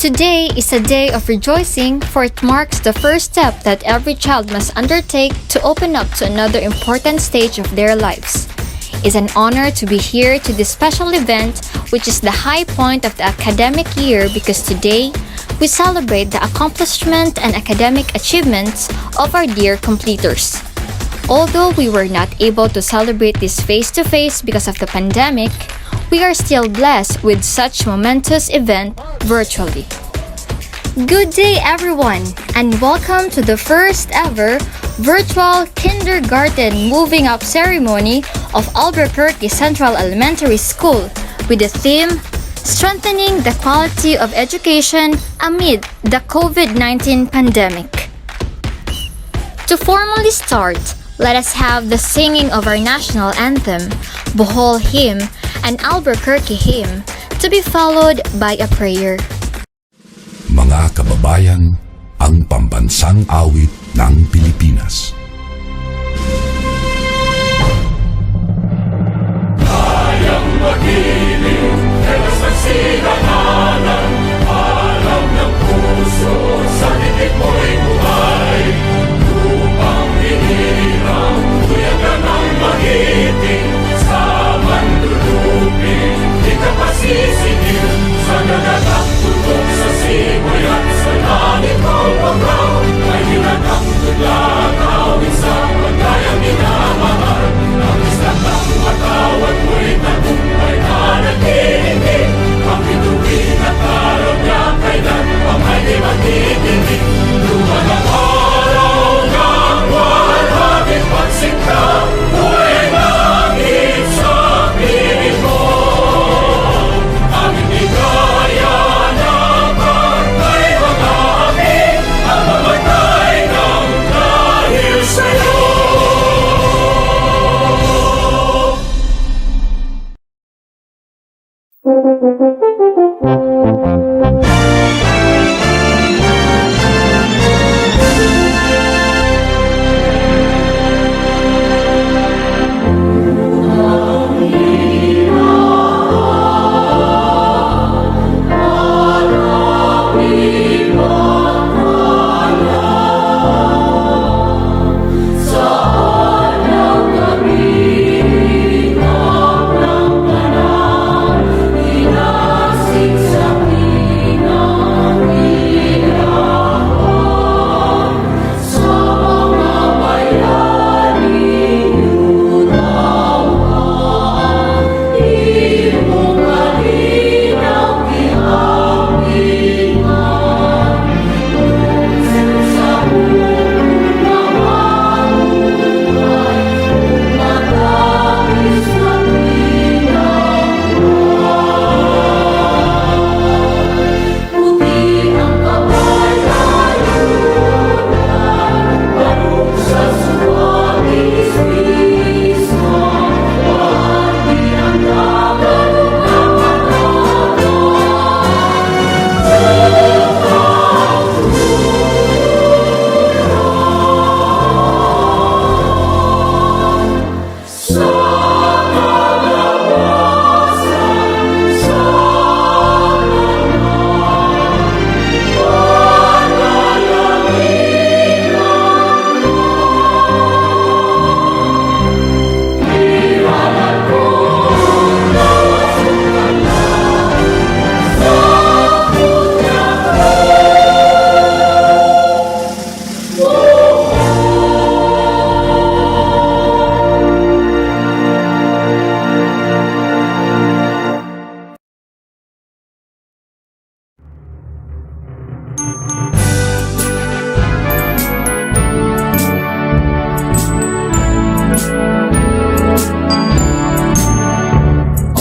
Today is a day of rejoicing, for it marks the first step that every child must undertake to open up to another important stage of their lives. It's an honor to be here to this special event, which is the high point of the academic year, because today we celebrate the accomplishment and academic achievements of our dear completers. Although we were not able to celebrate this face-to-face because of the pandemic, we are still blessed with such momentous event virtually. Good day everyone, and welcome to the first ever virtual kindergarten moving up ceremony of Alburquerque Central Elementary School with the theme Strengthening the Quality of Education Amid the COVID-19 Pandemic. To formally start, let us have the singing of our national anthem, Bohol Hymn, and Alburquerque Hymn, to be followed by a prayer. Mga kababayan, ang pambansang awit ng Pilipinas. Kayang magiliw, elas ang sinakanan, alam ng puso, sa titik mo'y buhay. Lupang hinirang, tuyagan ang magiting, sa mandulupin, di ka pasisingil, sa nagatang tutok sa simoy at sa langit mo pagkaw, ay hinatang tudla, tawin sa pagkayang minamahal, ang isang ng matawad mo'y tagumpay na naghihingi, ang bituin at araw niya kailan pang ay di magtitingin, luman ang araw ng walhabing pagsikta, buhay langit sa piling mo. Aming ligaya na pagkay mga amin, ang mamatay ng dahil sa'yo.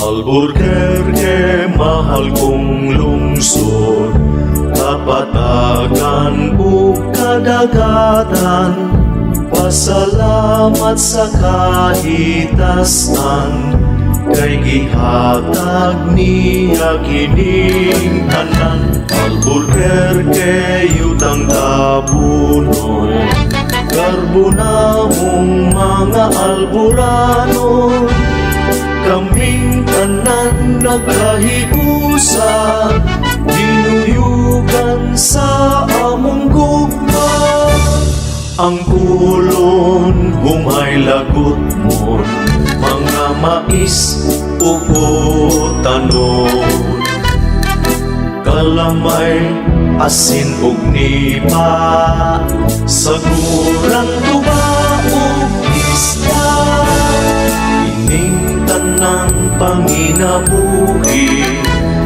Alburquerque, mahal kong lungsod, kapatagan o kadagatan, pasalamat sa kahitasan, kay gihatag niya kining tanan. Alburquerque, yutang tabunon, garbo na mong mga Alburanon, kaming tanan nagkahiusa, dinuyugan sa among gugma. Ang kulon humay lagot mo, mga mais ug tanon. Kalamay, asin ug nipa, saguran tuba ug isda. Ining tanang panginabuhi,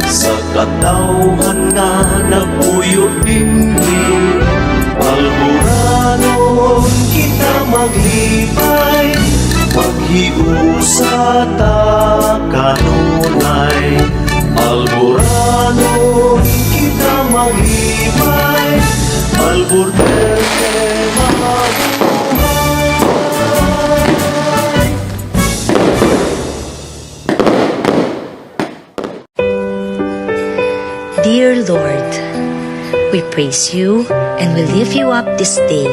sa katawhan nga nagpuyo dinhi. Alburanon kita maglipay, maghiusa ta kanunay. Alburanon kita maglipay, Alburquerque mabuhay. Dear Lord, we praise you and we lift you up this day.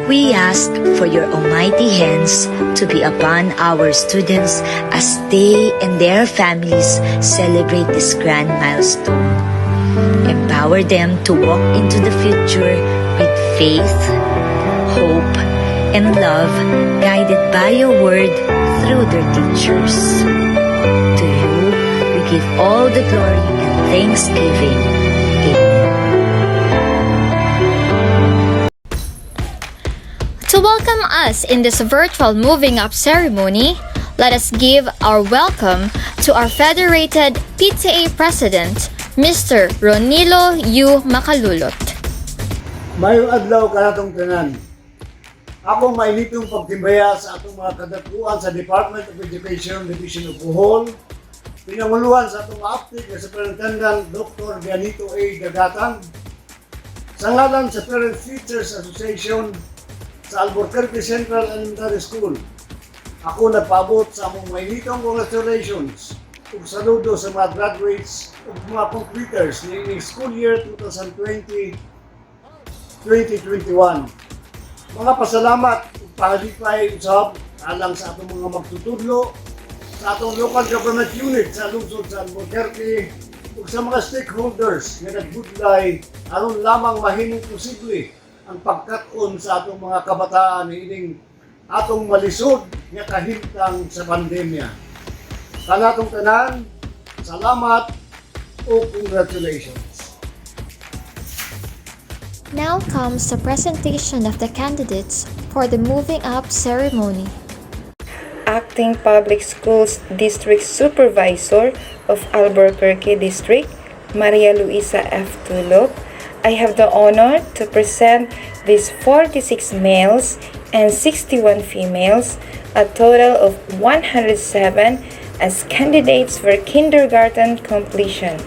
We ask for your almighty hands to be upon our students as they and their families celebrate this grand milestone. Empower them to walk into the future with faith, hope, and love, guided by your word through their teachers. To you, we give all the glory and thanksgiving. Amen. To welcome us in this virtual moving up ceremony, let us give our welcome to our Federated PTA President, Mr. Ronilo U. Macalulot. Mayong adlaw kanatong tanan. Ako mainitong pagtimbaya sa atong mga kadatuan sa Department of Education, Division of Bohol, pinanguluhan sa atong active na Superintendent Dr. Bianito A. Dagatan, sa ngalan sa Parent Teachers Association sa Alburquerque Central Elementary School. Ako nagpaabot sa among mainitong congratulations ug saludo sa mga graduates ug mga completers niining school year 2020-2021. Mga pasalamat ug pahalipay usab alang sa atong mga magtutudlo, sa atong local government unit sa lungsod sa Alburquerque ug sa mga stakeholders nga nagbudlay aron lamang mahimong posible ang pagkat-on sa atong mga kabataan niining atong malisod nga kahimtang sa pandemya. Kanatong tanan, salamat o congratulations. Now comes the presentation of the candidates for the moving up ceremony. Acting Public Schools District Supervisor of Alburquerque District, Maria Luisa F. Tulop. I have the honor to present these 46 males and 61 females, a total of 107 as candidates for kindergarten completion.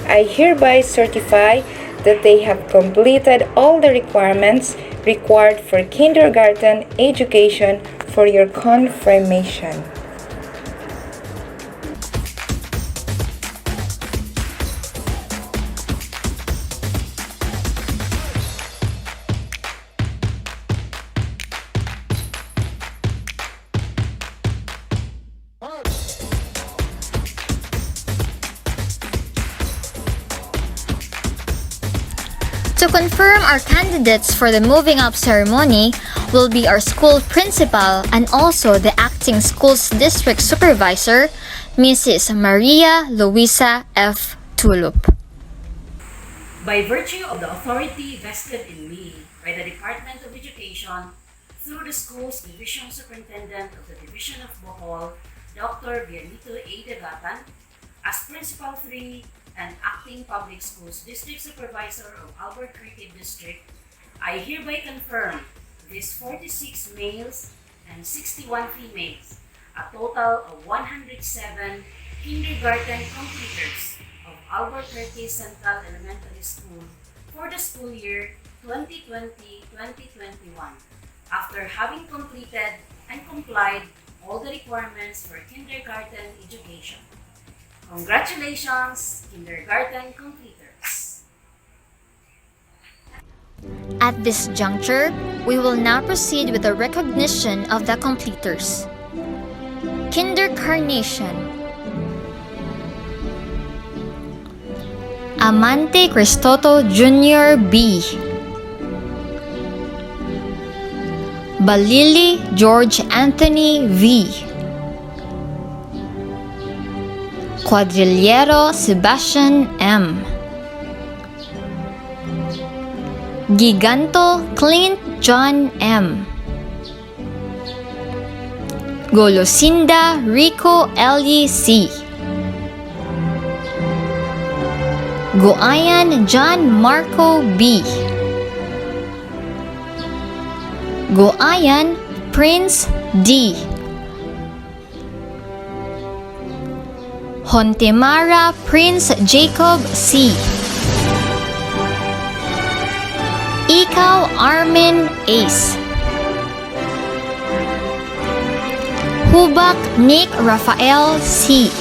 I hereby certify that they have completed all the requirements required for kindergarten education for your confirmation. To confirm our candidates for the moving up ceremony will be our school principal and also the acting schools district supervisor, Mrs. Maria Luisa F. Tulop. By virtue of the authority vested in me by the Department of Education through the school's Division Superintendent of the Division of Bohol, Dr. Bianito A. Dagatan, as Principal 3 and Acting Public Schools District Supervisor of Alburquerque District, I hereby confirm these 46 males and 61 females, a total of 107 kindergarten completers of Alburquerque Central Elementary School for the school year 2020-2021, after having completed and complied all the requirements for kindergarten education. Congratulations, kindergarten completers! At this juncture, we will now proceed with the recognition of the completers. Kindercarnation. Amante Cristoto Jr. B. Balili George Anthony V. Quadrillero Sebastian M. Giganto Clint John M. Golosinda Rico Ellie C. Goayan John Marco B. Goayan Prince D. Hontemara Prince Jacob C. Ikaw Armin Ace. Hubak Nick Rafael C.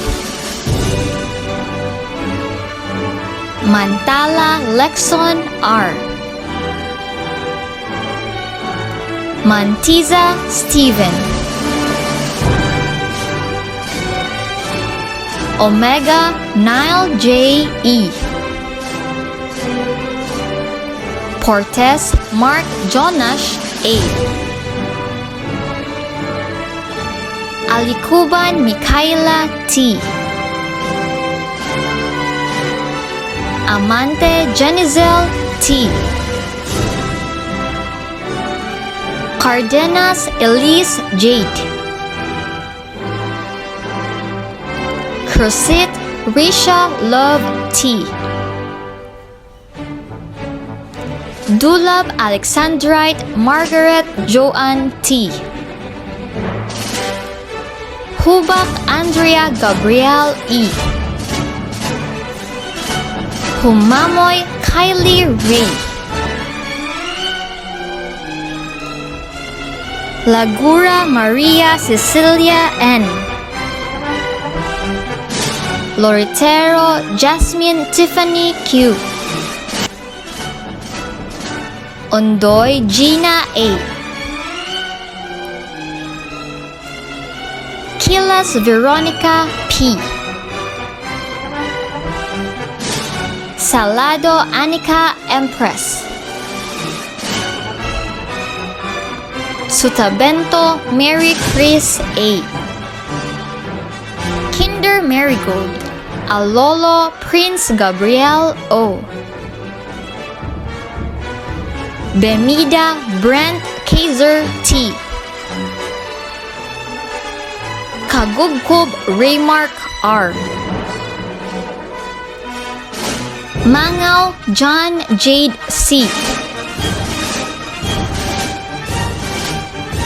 Mantala Lexon R. Mantiza Steven. Omega Nile J. E. Portes Mark Jonash A. Alikuban Mikaela T. Amante Jenizel T. Cardenas Elise Jade. Crusit Risha Love T. Dulab Alexandrite Margaret Joanne T. Hubak Andrea Gabriel E. Humamoy Kylie Ray. Lagura Maria Cecilia N. Loretero Jasmine Tiffany Q. Ondoy Gina A. Kilas Veronica P. Salado Anika Empress. Sutabento Mary Chris A. Kinder Marigold Alolo Prince Gabriel O. Bemida Brent Kaiser T. Kagubkob Raymark R. Mangaw John Jade C.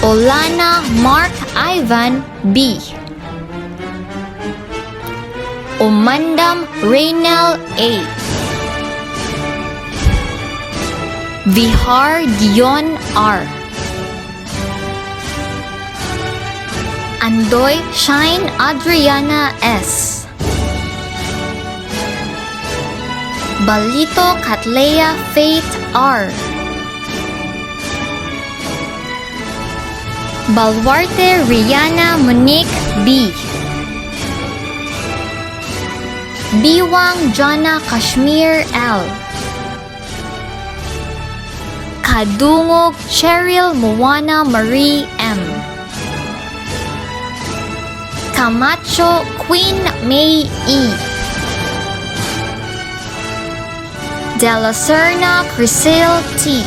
Olana Mark Ivan B. Umandam Raynel A. Vihar Dion R. Andoy Shine Adriana S. Balito Catlea Faith R. Balwarte Rihanna Monique B. Biwang Jana Kashmir L. Kadungog Cheryl Moana Marie M. Camacho Queen May E. De la Serna Crisel T.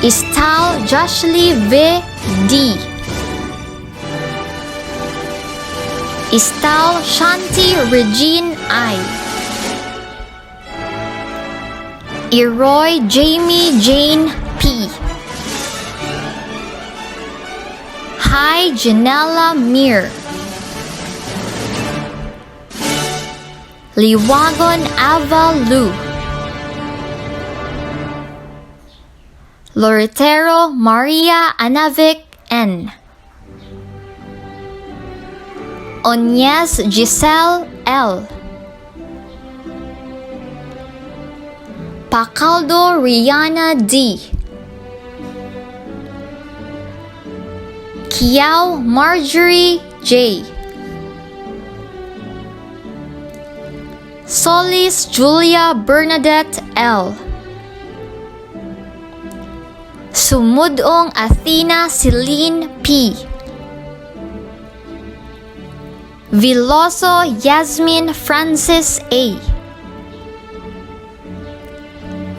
Istal Joshly V. D. Istal Shanti Regine I. Iroy Jamie Jane P. Hi Janella Mir. Liwagon Ava Lu. Loretero Maria Anavik N. Onyes Giselle L. Pacaldo Rihanna D. Kiao Marjorie J. Solis Julia Bernadette L. Sumudong Athena Celine P. Viloso Yasmin Francis A.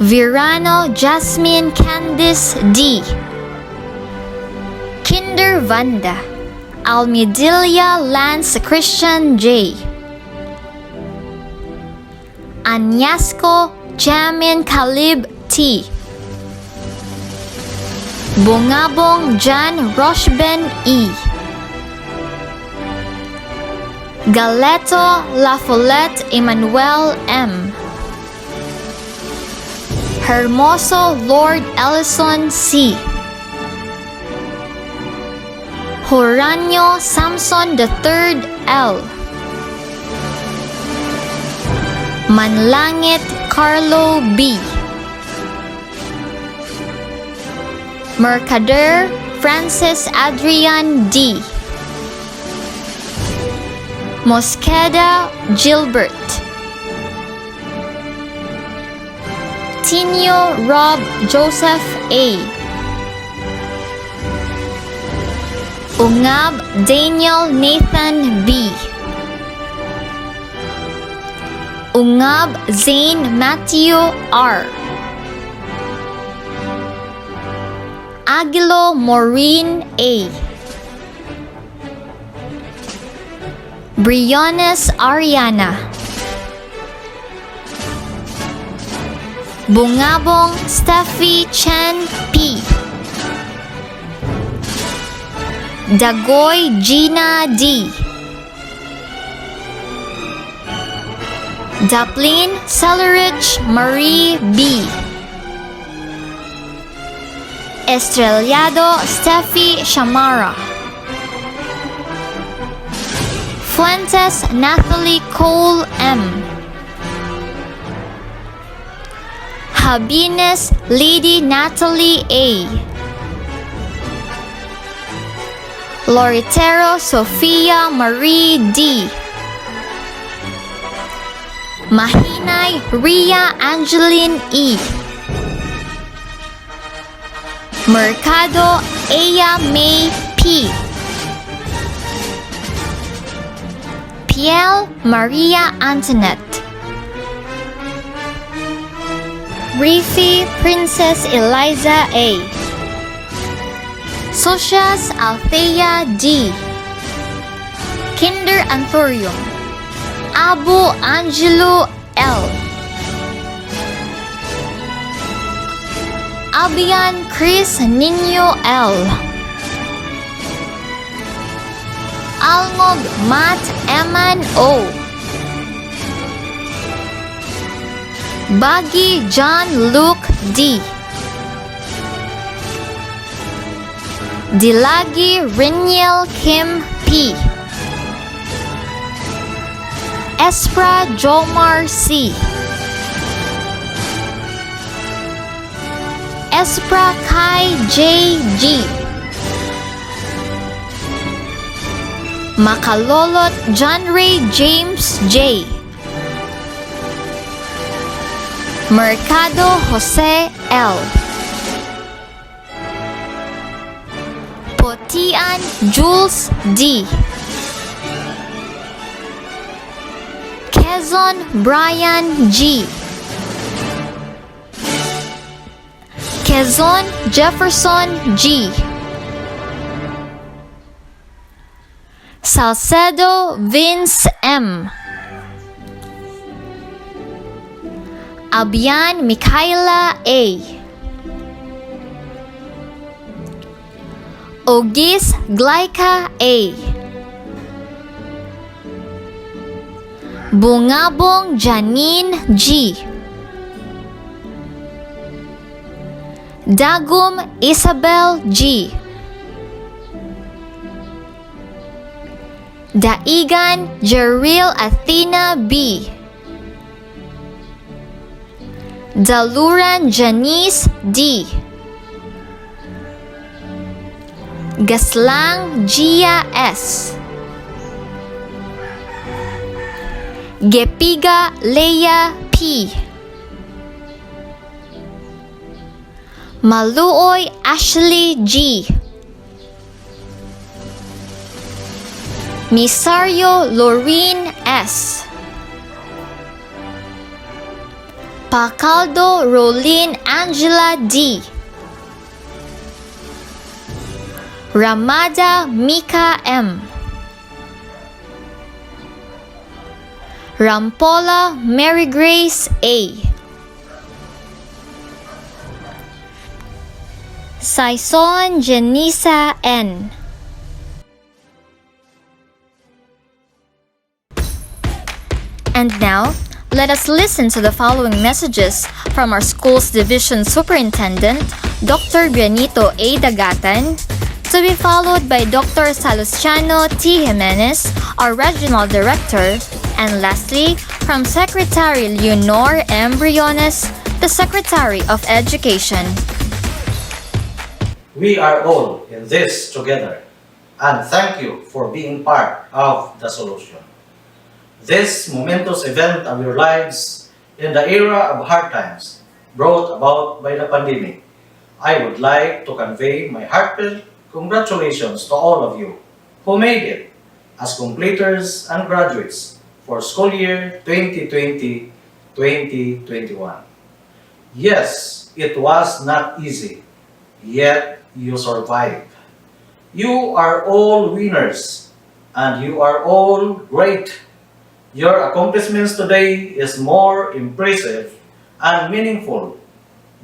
Virano Jasmine Candice D. Kinder Vanda Almedilia Lance Christian J. Anyasco Jamin Calib T. Bungabong Jan Roshben E. Galeto La Follette Emmanuel M. Hermoso Lord Ellison C. Horanio Samson III L. Manlangit Carlo B. Mercader Francis Adrian D. Mosqueda Gilbert. Tinio Rob Joseph A. Ungab Daniel Nathan B. Ungab Zane Matthew R. Aguilo Maureen A. Briones Ariana. Bungabong Steffi Chen P. Dagoy Gina D. Daplin Celerich Marie B. Estrellado Steffi Shamara. Fuentes Nathalie Cole M. Habines Lady Natalie A. Loritero Sofia Marie D. Mahinay Ria Angeline E. Mercado Aya May P. Piel Maria Antoinette. Rifi Princess Eliza A. Socias Althea D. Kinder Anthurium. Abu Angelo L. Abian Chris Nino L. Almog Matt Eman O. Baggy John Luke D. Dilagi Riniel Kim P. Espra Jomar C. Espra Kai J. G. Makalolot John Ray James J. Mercado Jose L. Potian Jules D. Quezon Brian G. Quezon Jefferson G. Salcedo Vince M. Abian Michaela A. Ogis Glyca A. Bungabong Janine G. Dagum Isabel G. Daigan Jeril Athena B. Daluran Janice D. Gaslang Gia S. Gepiga Leia P. Maluoy Ashley G. Misario Lorene S. Pacaldo Rolene Angela D. Ramada Mika M. Rampola Mary Grace A. Saison Janisa N. And now, let us listen to the following messages from our school's division superintendent, Dr. Bianito A. Dagatan, to be followed by Dr. Salustiano T. Jimenez, our regional director, and lastly, from Secretary Leonor M. Briones, the Secretary of Education. We are all in this together, and thank you for being part of the solution. This momentous event of your lives in the era of hard times brought about by the pandemic, I would like to convey my heartfelt congratulations to all of you who made it as completers and graduates for school year 2020-2021. Yes, it was not easy, yet you survived. You are all winners, and you are all great. Your accomplishments today is more impressive and meaningful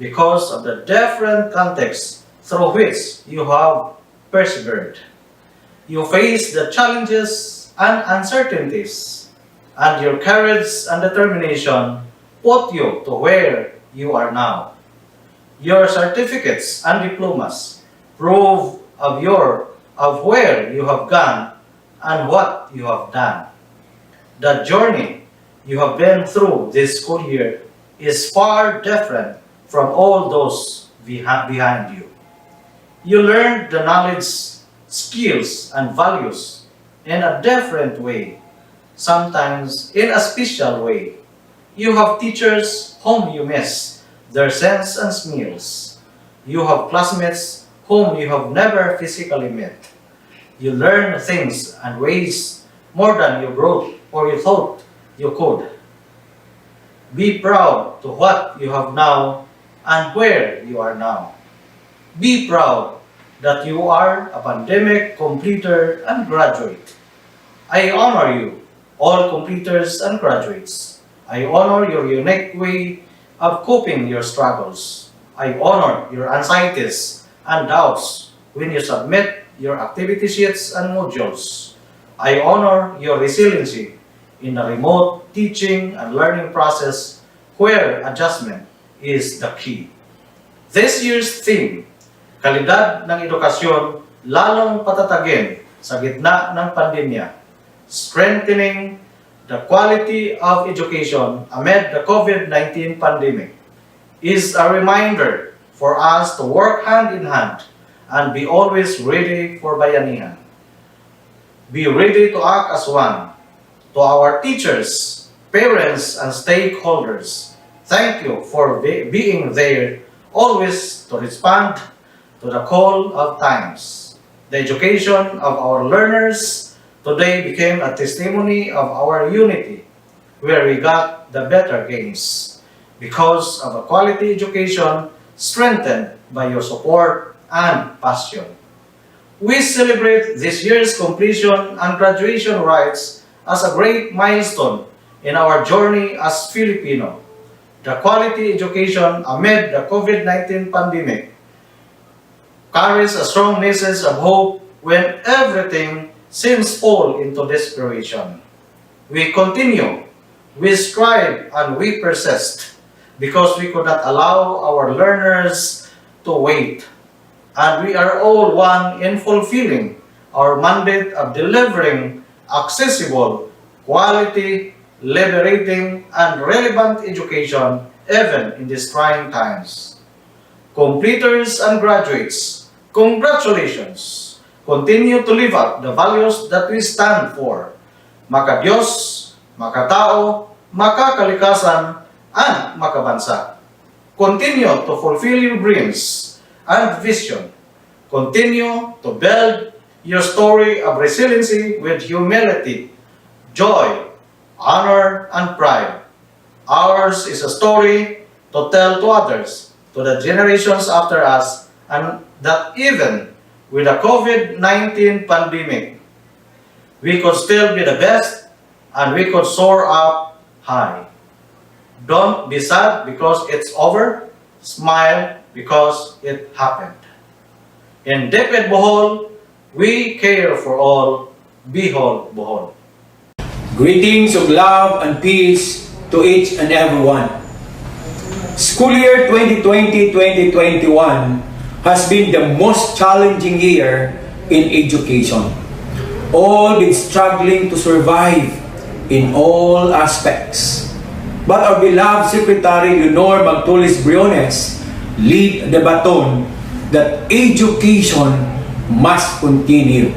because of the different contexts through which you have persevered. You faced the challenges and uncertainties, and your courage and determination put you to where you are now. Your certificates and diplomas prove of where you have gone and what you have done. The journey you have been through this school year is far different from all those behind you. You learned the knowledge, skills, and values in a different way, sometimes in a special way. You have teachers whom you miss their scents and smells. You have classmates whom you have never physically met. You learn things and ways more than you wrote or you thought you could. Be proud to what you have now and where you are now. Be proud that you are a pandemic completer and graduate. I honor you, all completers and graduates. I honor your unique way of coping your struggles. I honor your anxieties and doubts when you submit your activity sheets and modules. I honor your resiliency in the remote teaching and learning process where adjustment is the key. This year's theme, Kalidad ng Edukasyon, lalong patatagin sa gitna ng pandemya, strengthening the quality of education amid the COVID-19 pandemic, is a reminder for us to work hand in hand and be always ready for bayanihan. Be ready to act as one. To our teachers, parents, and stakeholders, thank you for being there always to respond to the call of times. The education of our learners today became a testimony of our unity, where we got the better gains because of a quality education strengthened by your support and passion. We celebrate this year's completion and graduation rites as a great milestone in our journey as Filipino. The quality education amid the COVID-19 pandemic carries a strong message of hope when everything seems fall into desperation. We continue, we strive, and we persist because we could not allow our learners to wait. And we are all one in fulfilling our mandate of delivering accessible, quality, liberating, and relevant education even in these trying times. Completers and graduates, congratulations! Continue to live up the values that we stand for. Maka Diyos, makatao, makakalikasan, and makabansa. Continue to fulfill your dreams and vision. Continue to build your story of resiliency with humility, joy, honor, and pride. Ours is a story to tell to others, to the generations after us, and that even with the COVID-19 pandemic, we could still be the best and we could soar up high. Don't be sad because it's over. Smile because it happened. In Deped Bohol, we care for all. Bihol Bohol. Greetings of love and peace to each and everyone. School year 2020-2021 has been the most challenging year in education. All been struggling to survive in all aspects. But our beloved Secretary Leonor Magtulis Briones lead the baton that education must continue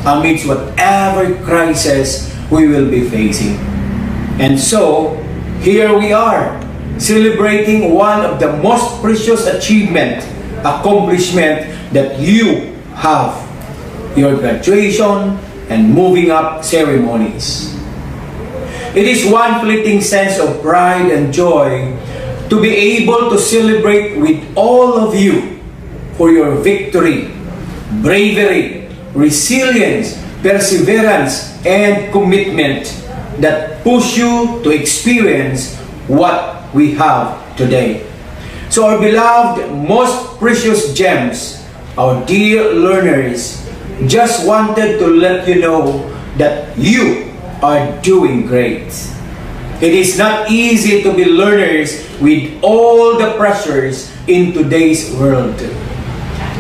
amidst whatever crisis we will be facing. And so, here we are, celebrating one of the most precious accomplishment that you have, your graduation and moving up ceremonies. It is one fleeting sense of pride and joy to be able to celebrate with all of you for your victory, bravery, resilience, perseverance, and commitment that push you to experience what we have today. So our beloved, most precious gems, our dear learners, just wanted to let you know that you are doing great. It is not easy to be learners with all the pressures in today's world.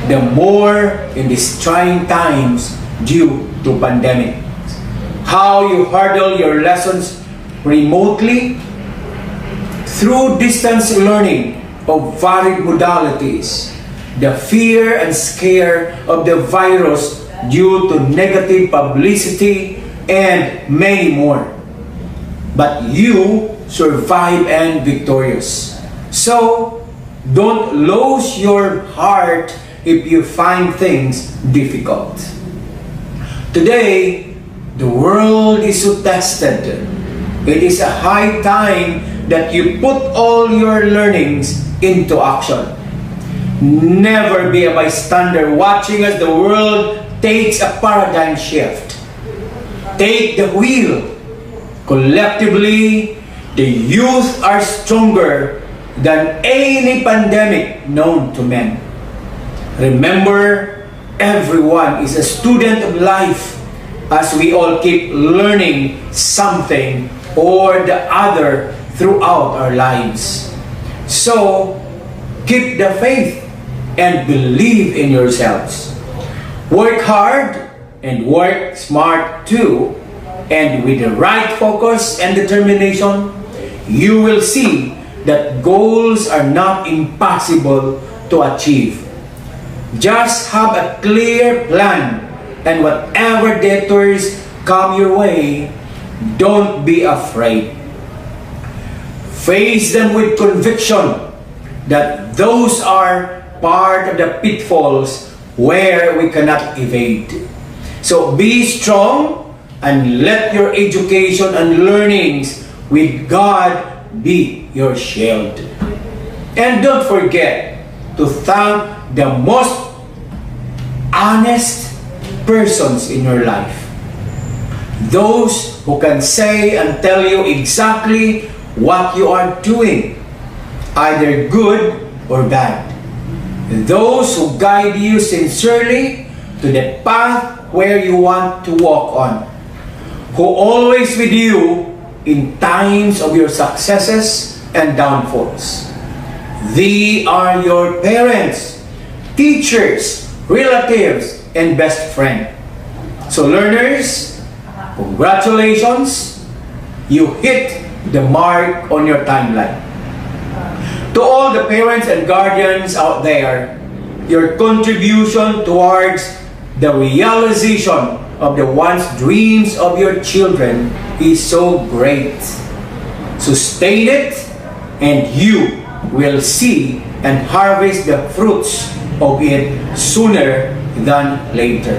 The more in these trying times due to pandemic. How you hurdle your lessons remotely through distance learning of varied modalities, the fear and scare of the virus due to negative publicity, and many more. But you survive and victorious. So, don't lose your heart if you find things difficult. Today, the world is so tested. It is a high time that you put all your learnings into action. Never be a bystander watching as the world takes a paradigm shift. Take the wheel. Collectively, the youth are stronger than any pandemic known to men. Remember, everyone is a student of life as we all keep learning something or the other throughout our lives. So, keep the faith and believe in yourselves. Work hard and work smart too, and with the right focus and determination, you will see that goals are not impossible to achieve. Just have a clear plan, and whatever detours come your way, don't be afraid. Face them with conviction that those are part of the pitfalls where we cannot evade. So be strong and let your education and learnings with God be your shield. And don't forget to thank the most honest persons in your life. Those who can say and tell you exactly what you are doing, either good or bad. Those who guide you sincerely to the path where you want to walk on, who always with you in times of your successes and downfalls. They are your parents, teachers, relatives, and best friend. So learners, congratulations, you hit the mark on your timeline. To all the parents and guardians out there, your contribution towards the realization of the once dreams of your children is so great. Sustain it, and you will see and harvest the fruits of it sooner than later.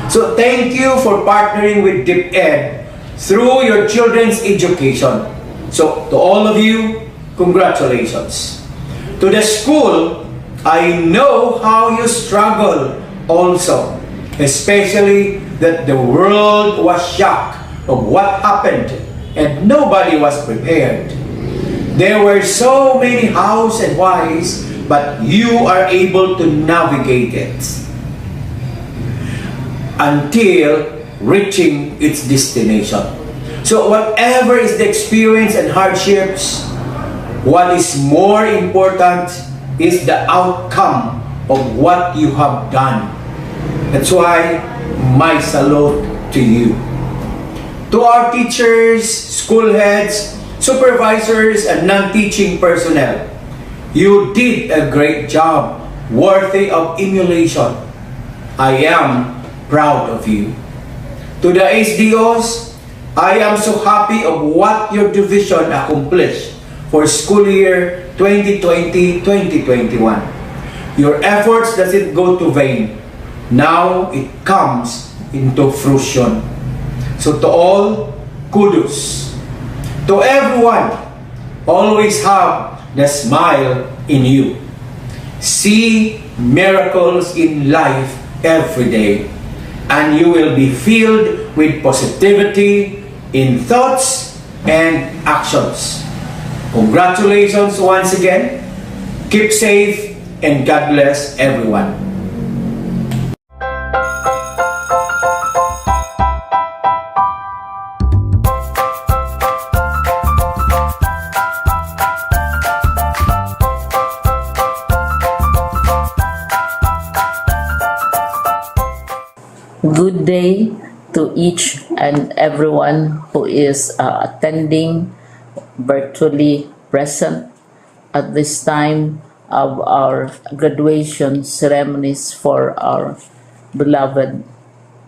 So thank you for partnering with DepEd through your children's education. So to all of you, congratulations. To the school, I know how you struggle also, especially that the world was shocked of what happened and nobody was prepared. There were so many hows and whys, but you are able to navigate it until reaching its destination. So whatever is the experience and hardships, what is more important is the outcome of what you have done. That's why my salute to you. To our teachers, school heads, supervisors, and non-teaching personnel, you did a great job, worthy of emulation. I am proud of you. To the SDOs, I am so happy of what your division accomplished for school year 2020-2021. Your efforts doesn't go to vain. Now it comes into fruition. So to all, kudos. To everyone, always have the smile in you. See miracles in life every day, and you will be filled with positivity in thoughts and actions. Congratulations once again. Keep safe and God bless everyone. Good day to each and everyone who is attending virtually present at this time of our graduation ceremonies for our beloved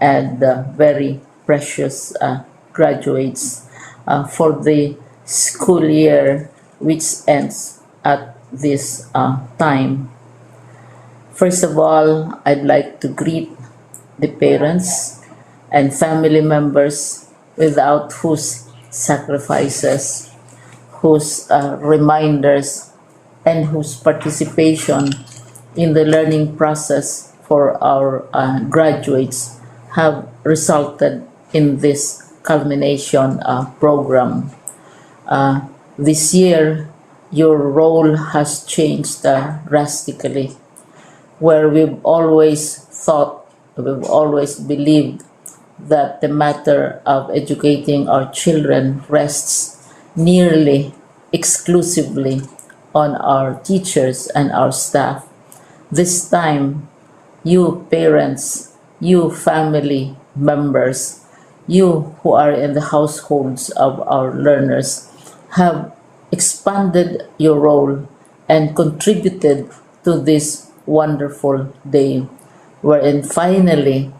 and very precious graduates for the school year which ends at this time. First of all, I'd like to greet the parents and family members without whose sacrifices, whose reminders, and whose participation in the learning process for our graduates have resulted in this culmination program. This year, your role has changed drastically, where we've always believed that the matter of educating our children rests nearly exclusively on our teachers and our staff. This time, you parents, you family members, you who are in the households of our learners have expanded your role and contributed to this wonderful day wherein finally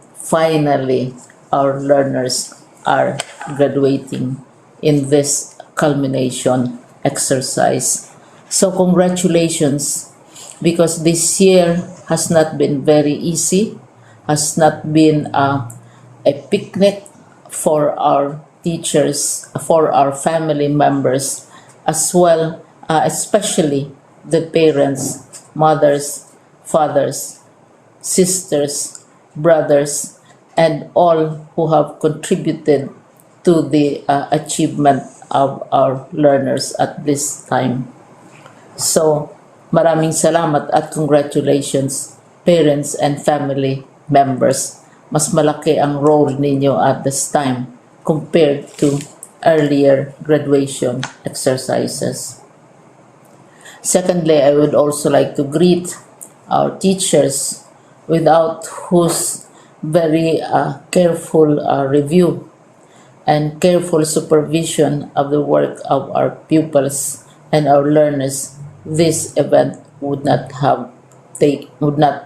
our learners are graduating in this culmination exercise. So congratulations, because this year has not been very easy, has not been a picnic for our teachers, for our family members, as well, especially the parents, mothers, fathers, sisters, brothers, and all who have contributed to the achievement of our learners at this time. So, maraming salamat at congratulations, parents and family members. Mas malaki ang role ninyo at this time compared to earlier graduation exercises. Secondly, I would also like to greet our teachers, without whose very careful review and careful supervision of the work of our pupils and our learners, this event would not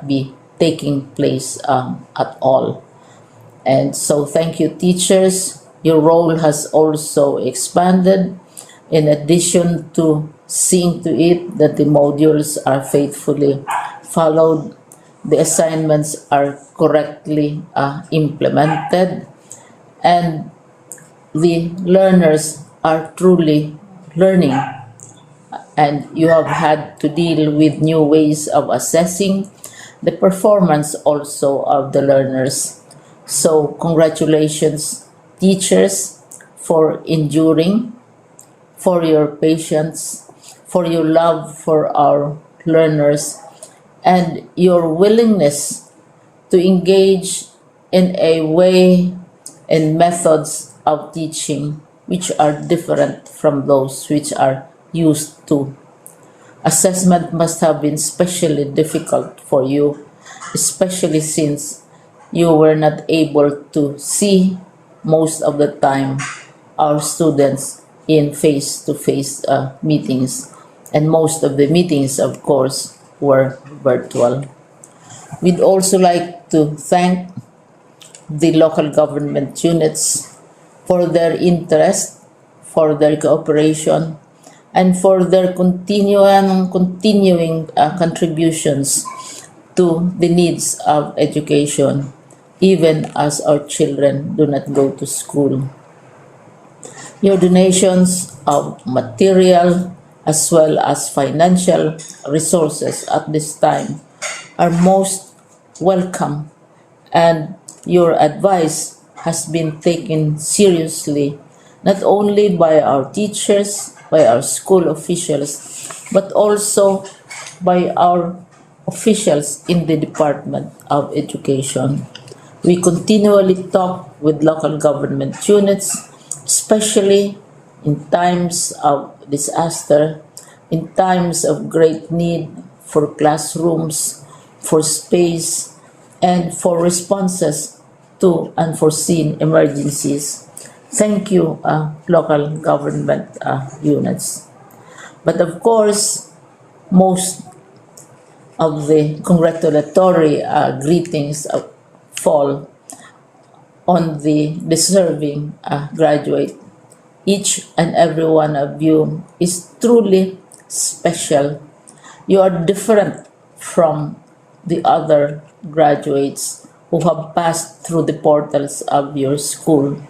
be taking place at all. And so thank you, teachers. Your role has also expanded in addition to seeing to it that the modules are faithfully followed, the assignments are correctly implemented, and the learners are truly learning. And you have had to deal with new ways of assessing the performance also of the learners. So congratulations, teachers, for enduring, for your patience, for your love for our learners, and your willingness to engage in a way and methods of teaching which are different from those which are used to. Assessment must have been especially difficult for you, especially since you were not able to see most of the time our students in face-to-face meetings, and most of the meetings, of course, were virtual. We'd also like to thank the local government units for their interest, for their cooperation, and for their continuing contributions to the needs of education, even as our children do not go to school. Your donations of material as well as financial resources at this time are most welcome, and your advice has been taken seriously not only by our teachers, by our school officials, but also by our officials in the Department of Education. We continually talk with local government units, especially in times of disaster, in times of great need for classrooms, for space, and for responses to unforeseen emergencies. Thank you, local government units. But of course, most of the congratulatory greetings fall on the deserving graduate. Each and every one of you is truly special. You are different from the other graduates who have passed through the portals of your school.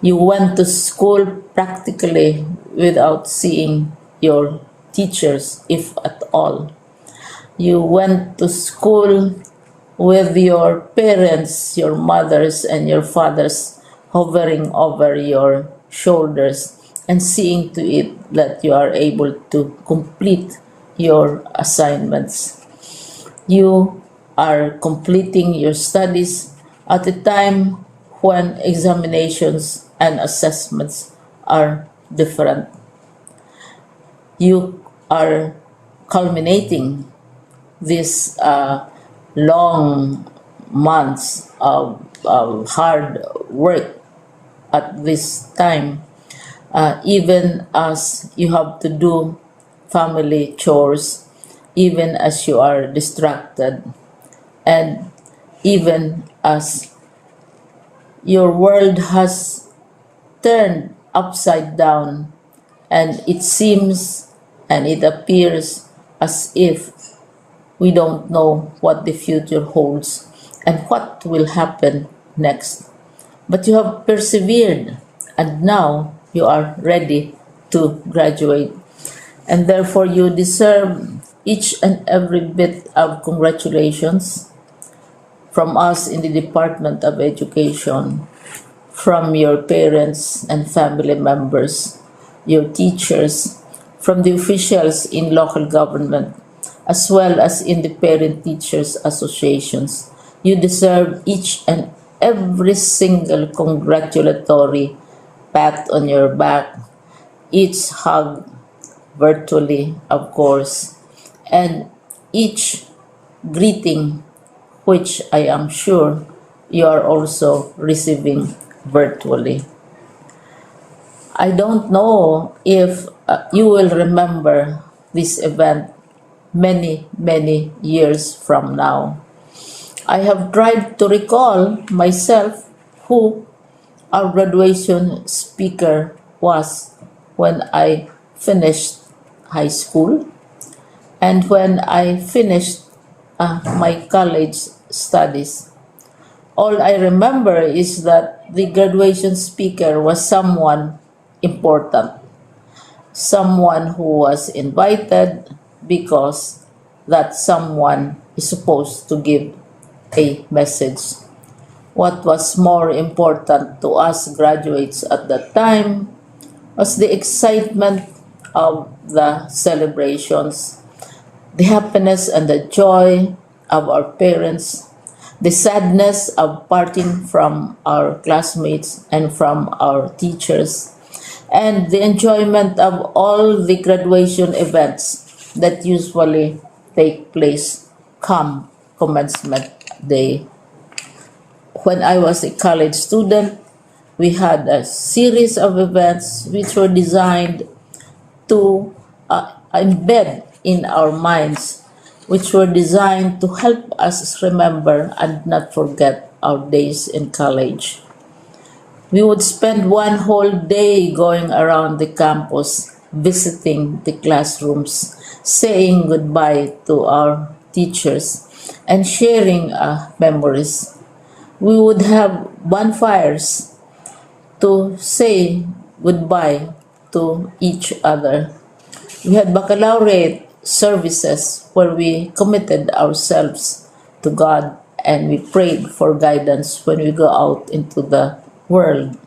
You went to school practically without seeing your teachers, if at all. You went to school with your parents, your mothers, and your fathers hovering over your shoulders and seeing to it that you are able to complete your assignments. You are completing your studies at a time when examinations and assessments are different. You are culminating these long months of hard work at this time, even as you have to do family chores, even as you are distracted, and even as your world has turned upside down, and it seems and it appears as if we don't know what the future holds and what will happen next. But you have persevered, and now you are ready to graduate. And therefore, you deserve each and every bit of congratulations from us in the Department of Education, from your parents and family members, your teachers, from the officials in local government, as well as in the parent teachers associations. You deserve each and every single congratulatory pat on your back, each hug virtually, of course, and each greeting, which I am sure you are also receiving virtually. I don't know if you will remember this event many years from now. I have tried to recall myself who our graduation speaker was when I finished high school and when I finished my college studies. All I remember is that the graduation speaker was someone important, someone who was invited because that someone is supposed to give a message. What was more important to us graduates at that time was the excitement of the celebrations, the happiness and the joy of our parents, the sadness of parting from our classmates and from our teachers, and the enjoyment of all the graduation events that usually take place come commencement day. When I was a college student, we had a series of events which were designed to embed in our minds, which were designed to help us remember and not forget our days in college. We would spend one whole day going around the campus, visiting the classrooms, saying goodbye to our teachers, and sharing memories. We would have bonfires to say goodbye to each other. We had baccalaureate services where we committed ourselves to God and we prayed for guidance when we go out into the world.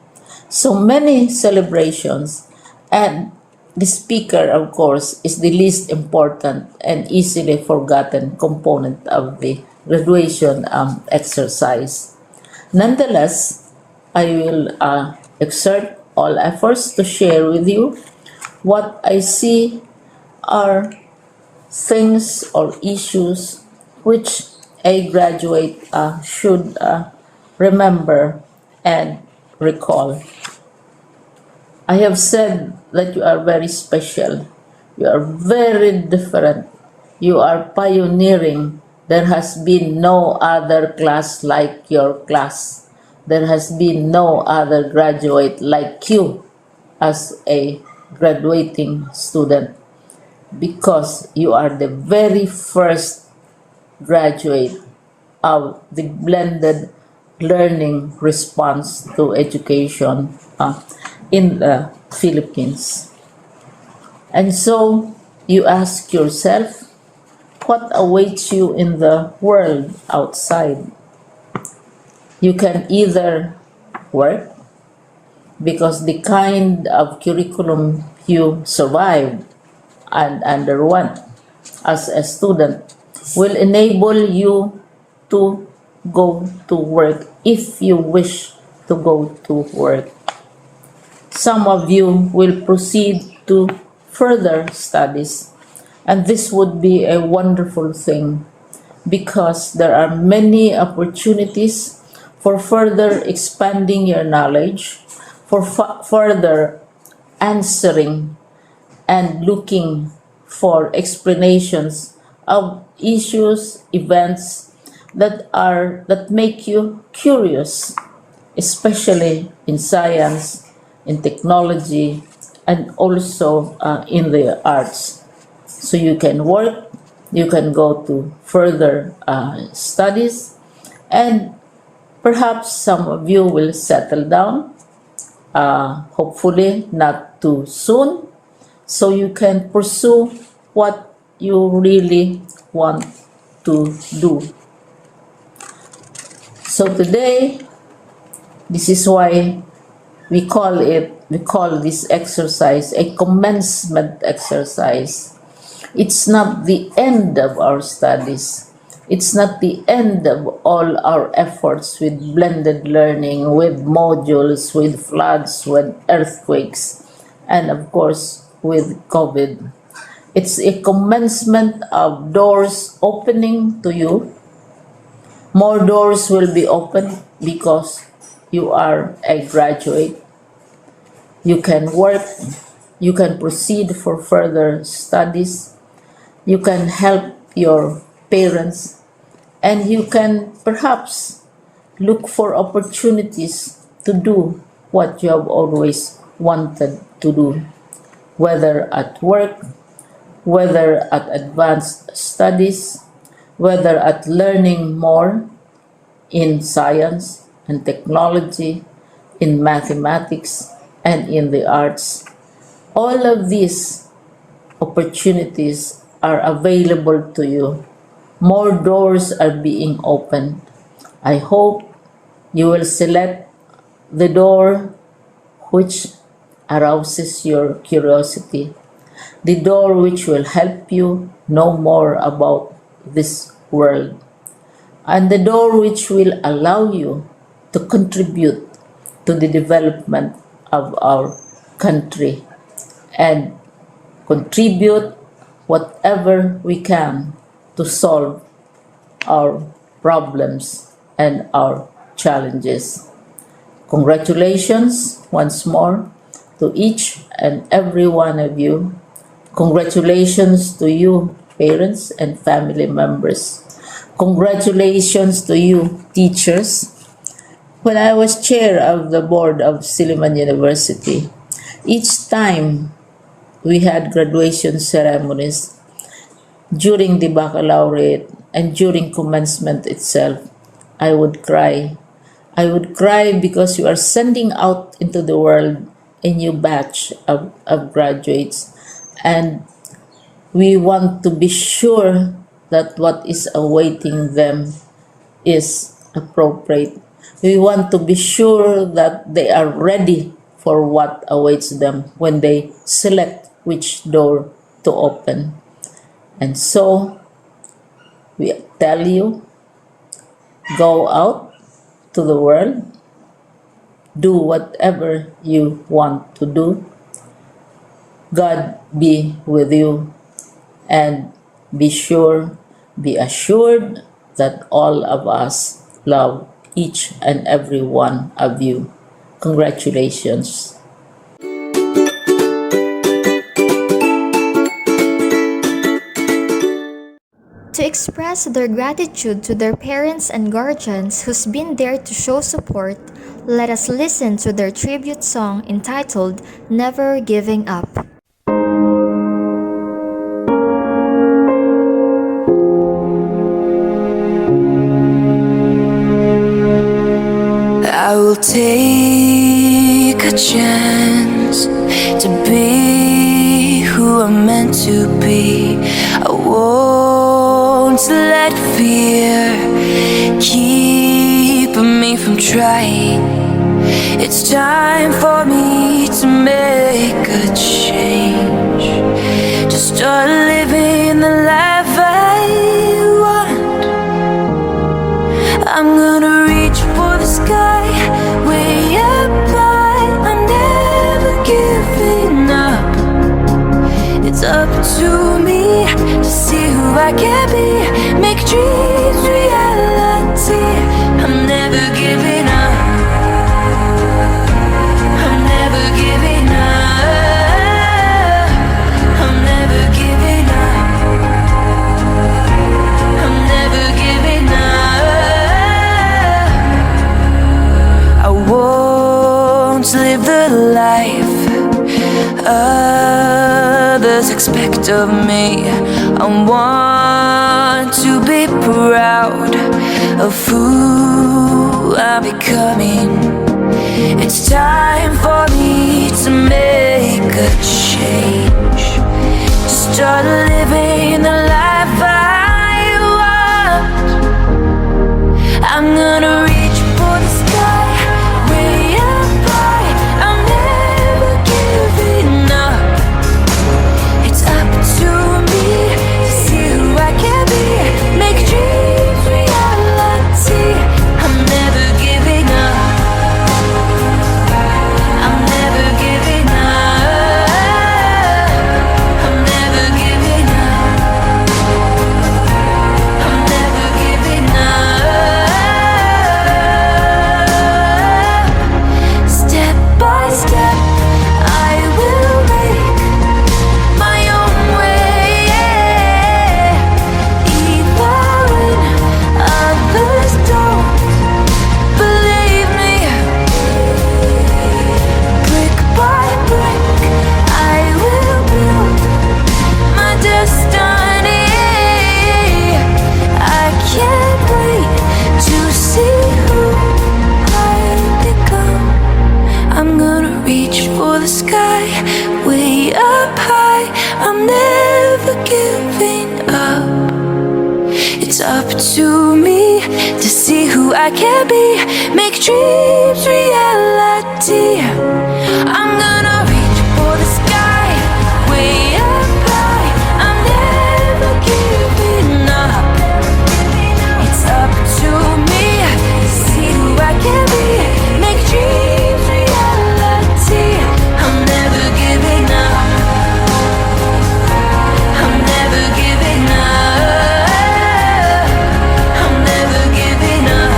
So many celebrations, and the speaker, of course, is the least important and easily forgotten component of the graduation exercise. Nonetheless, I will exert all efforts to share with you what I see are things or issues which a graduate should remember and recall. I have said that you are very special. You are very different. You are pioneering. There has been no other class like your class. There has been no other graduate like you as a graduating student because you are the very first graduate of the blended learning response to education in the Philippines. And so you ask yourself, what awaits you in the world outside? You can either work because the kind of curriculum you survived and underwent as a student will enable you to go to work if you wish to go to work. Some of you will proceed to further studies, and this would be a wonderful thing because there are many opportunities for further expanding your knowledge, for further answering and looking for explanations of issues, events that make you curious, especially in science, in technology, and also in the arts. So you can work, you can go to further studies, and perhaps some of you will settle down, hopefully not too soon, so you can pursue what you really want to do. So today, this is why we call this exercise a commencement exercise. It's not the end of our studies. It's not the end of all our efforts with blended learning, with modules, with floods, with earthquakes, and of course with COVID. It's a commencement of doors opening to you. More doors will be opened because you are a graduate. You can work, you can proceed for further studies, you can help your parents, and you can perhaps look for opportunities to do what you have always wanted to do, whether at work, whether at advanced studies, whether at learning more in science and technology, in mathematics, and in the arts. All of these opportunities are available to you. More doors are being opened. I hope you will select the door which arouses your curiosity, the door which will help you know more about this world, and the door which will allow you to contribute to the development of our country and contribute whatever we can to solve our problems and our challenges. Congratulations once more to each and every one of you. Congratulations to you, parents and family members. Congratulations to you, teachers. When I was chair of the board of Silliman University, each time we had graduation ceremonies during the baccalaureate and during commencement itself, I would cry. I would cry because you are sending out into the world a new batch of graduates, and we want to be sure that what is awaiting them is appropriate. We want to be sure that they are ready for what awaits them when they select which door to open. And so, we tell you, go out to the world, do whatever you want to do. God be with you, and be assured that all of us love each and every one of you. Congratulations. To express their gratitude to their parents and guardians who's been there to show support, let us listen to their tribute song entitled Never Giving Up. I will take a chance to be who I'm meant to be. I won't let fear keep me from trying. It's time for me to make a change, to start living the life I want. I'm gonna reach for the sky, way up high. I'm never giving up. It's up to me to see who I can be, make dreams reality. I'm never giving up. I'm never giving up. I'm never giving up. I'm never giving up. I won't live the life others expect of me. I want to be proud of who I'm becoming. It's time for me to make a change, to start living the life I want. I'm gonna reach for the sky, way up high. I'm never giving up. It's up to me to see who I can be, make dreams reality. I'm never giving up. I'm never giving up. up to me to see who I can be, make dreams reality. I'm gonna reach for the sky, way up high. I'm never giving up. It's up to me to see who I can be, make dreams reality. I'm never giving up. I'm never giving up. I'm never giving up.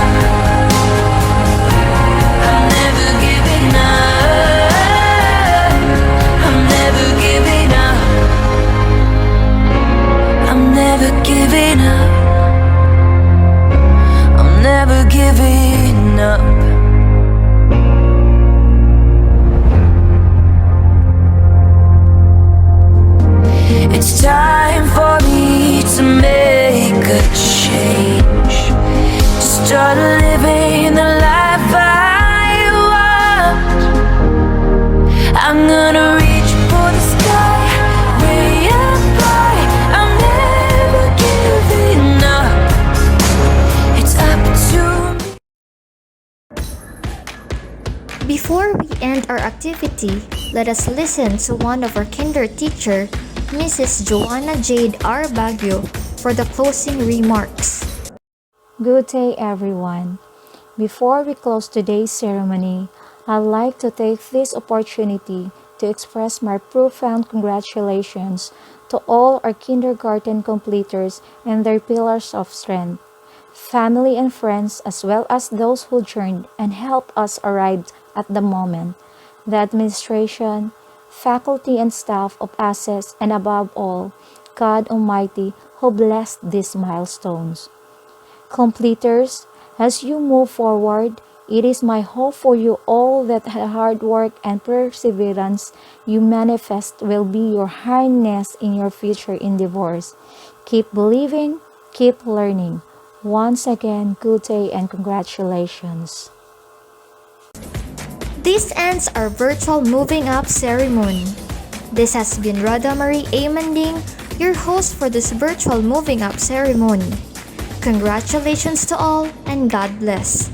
I'm never giving up. I'm never giving up. I'm never giving up. I'm never giving up. It's time for me to make a change, to start living the life I want. I'm gonna reach for the sky, way up high. I'm never giving up. It's up to me. Before we end our activity, let us listen to one of our kinder teacher, Mrs. Joanna Jade R. Baguio, for the closing remarks. Good day, everyone. Before we close today's ceremony, I'd like to take this opportunity to express my profound congratulations to all our kindergarten completers and their pillars of strength, family and friends, as well as those who joined and helped us arrive at the moment, the administration, faculty and staff of ASES, and above all, God Almighty who blessed these milestones. Completers, as you move forward, it is my hope for you all that the hard work and perseverance you manifest will be your harness in your future endeavors. Keep believing, keep learning. Once again, good day and congratulations. This ends our virtual moving up ceremony. This has been Rhoda Marie A. Manding, your host for this virtual moving up ceremony. Congratulations to all and God bless.